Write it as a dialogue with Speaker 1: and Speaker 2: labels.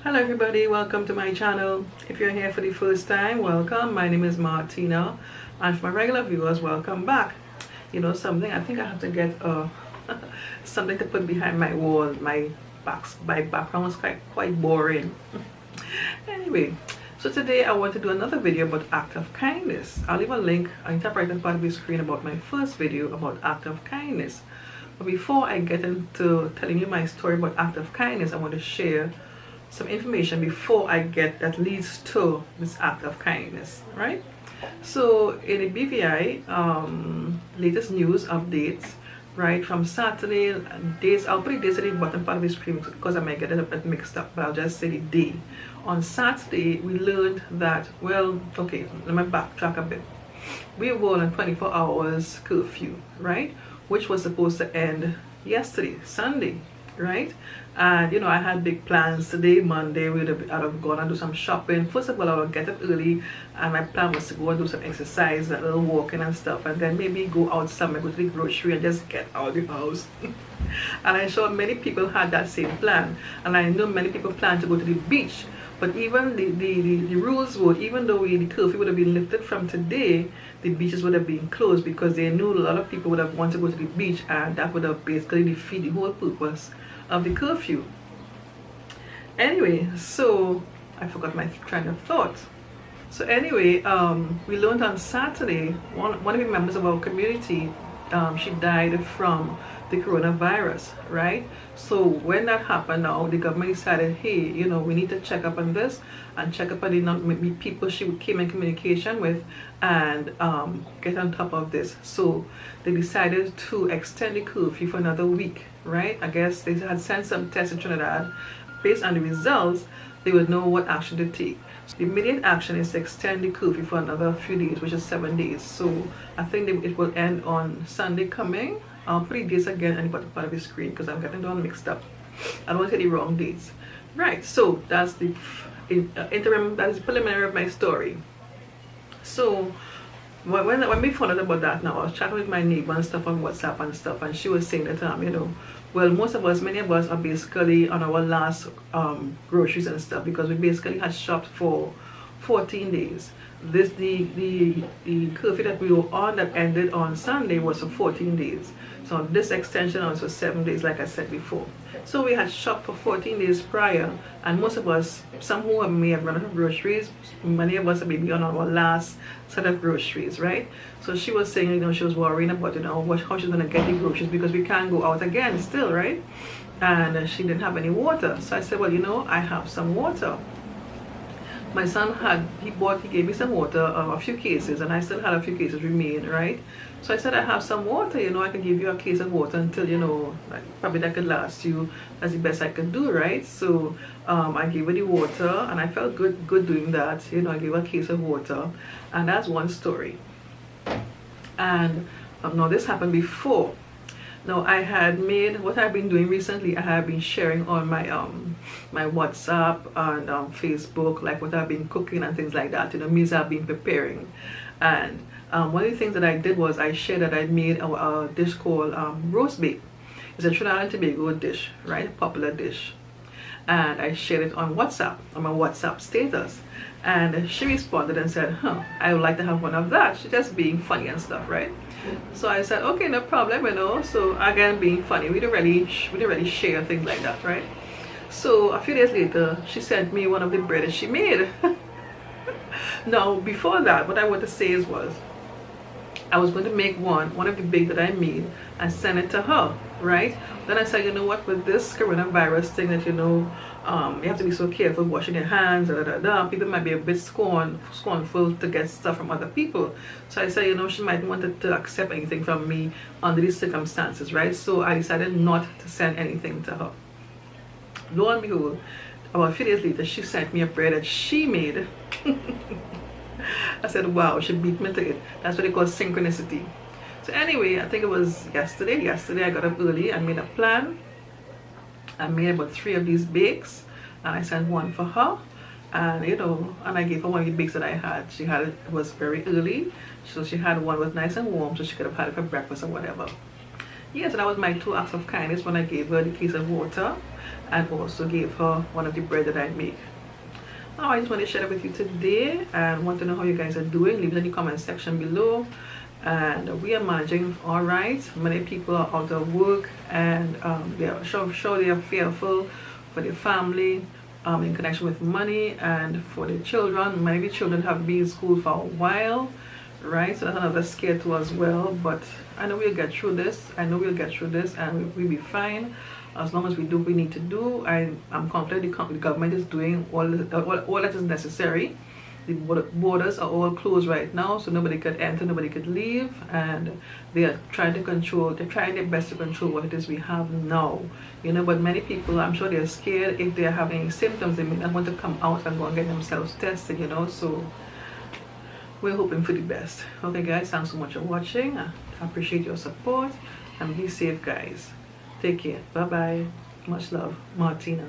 Speaker 1: Hello everybody, welcome to my channel. If you're here for the first time, welcome. My name is Martina, and for my regular viewers, welcome back. You know something, I think I have to get something to put behind my wall. My background was quite boring. Anyway, so today I want to do another video about act of kindness. I'll leave a link on the top right hand part of the screen about my first video about act of kindness. But before I get into telling you my story about act of kindness, I want to share some information before I get that leads to this act of kindness, right? So in the BVI latest news updates, right, from Saturday days, I'll put the days at the bottom part of the screen because I might get it a bit mixed up, but I'll just say the day. On Saturday we learned that, well, okay, let me backtrack a bit. We were on 24 hours curfew, right, which was supposed to end yesterday, Sunday, right? And you know, I had big plans today, Monday. I'd have gone and do some shopping. First of all, I would get up early, and my plan was to go and do some exercise, a little walking and stuff, and then maybe go out somewhere, go to the grocery and just get out of the house. And I'm sure many people had that same plan, and I know many people plan to go to the beach. But even the rules would, even though the curfew would have been lifted from today, the beaches would have been closed because they knew a lot of people would have wanted to go to the beach, and that would have basically defeated the whole purpose of the curfew. Anyway, so I forgot my train of thought. So anyway, we learned on Saturday, one of the members of our community, she died from the coronavirus, right? So when that happened, now the government decided, hey, you know, we need to check up on this and check up on the people she came in communication with, and get on top of this. So they decided to extend the curfew for another week, right? I guess they had sent some tests in Trinidad. Based on the results, they would know what action to take. So the immediate action is to extend the curfew for another few days, which is 7 days. So I think it will end on Sunday coming. I'll put the dates again on the bottom part of the screen because I'm getting them mixed up. I don't want to get the wrong dates. Right, so that's the interim, that is the preliminary of my story. So when we found out about that, now I was chatting with my neighbor and stuff on WhatsApp and stuff, and she was saying that you know, well, many of us are basically on our last groceries and stuff because we basically had shopped for 14 days. The curfew that we were on that ended on Sunday was for 14 days. So this extension was for 7 days, like I said before. So we had shopped for 14 days prior, and most of us, some who may have run out of groceries, many of us are maybe on our last set of groceries, right? So she was saying, you know, she was worrying about, you know, how she's gonna get the groceries because we can't go out again still, right? And she didn't have any water. So I said, well, you know, I have some water. My son he gave me some water, a few cases, and I still had a few cases remain, right? So I said, I have some water, you know, I can give you a case of water until, you know, like, probably that could last you. That's the best I could do, right? So I gave her the water, and I felt good doing that. You know, I gave her a case of water, and that's one story. And now this happened before. Now I had made, what I've been doing recently, I have been sharing on my my WhatsApp and Facebook, like what I've been cooking and things like that, you know, meals I've been preparing. And one of the things that I did was I shared that I'd made a dish called roast bake. It's a Trinidad and Tobago dish, right, a popular dish. And I shared it on WhatsApp, on my WhatsApp status. And she responded and said, I would like to have one of that. She's just being funny and stuff, right? So I said, okay, no problem, you know. So again, being funny, we didn't really share things like that, right? So a few days later, she sent me one of the bread that she made. Now, before that, what I want to say was, I was going to make one of the bakes that I made and send it to her, right? Then I said, you know what, with this coronavirus thing that, you know, you have to be so careful washing your hands, people might be a bit scornful to get stuff from other people. So I said, you know, she might want to accept anything from me under these circumstances, right? So I decided not to send anything to her. Lo and behold, about a few days later, she sent me a bread that she made. I said, wow, she beat me to it. That's what they call synchronicity. So anyway, I think it was yesterday. Yesterday I got up early. I made a plan. I made about 3 of these bakes, and I sent one for her. And you know, and I gave her one of the bakes that I had. It was very early, so she had one was nice and warm, so she could have had it for breakfast or whatever. Yeah, so that was my 2 acts of kindness when I gave her the case of water and also gave her one of the bread that I make. I just want to share it with you today and want to know how you guys are doing. Leave it in the comment section below. And we are managing all right. Many people are out of work and they are sure they are fearful for their family in connection with money and for the children. Many children have been in school for a while, right? So that's another scare too as well. But I know we'll get through this. I know we'll get through this and we'll be fine. As long as we do what we need to do. I'm confident the government is doing all that is necessary. The borders are all closed right now, so nobody could enter, nobody could leave, and they are trying to control, they're trying their best to control what it is we have now, you know. But many people, I'm sure they're scared. If they're having symptoms, they may not want to come out and go and get themselves tested, you know. So we're hoping for the best. Okay guys, thanks so much for watching. I appreciate your support and be safe guys. Take care. Bye bye. Much love. Martina.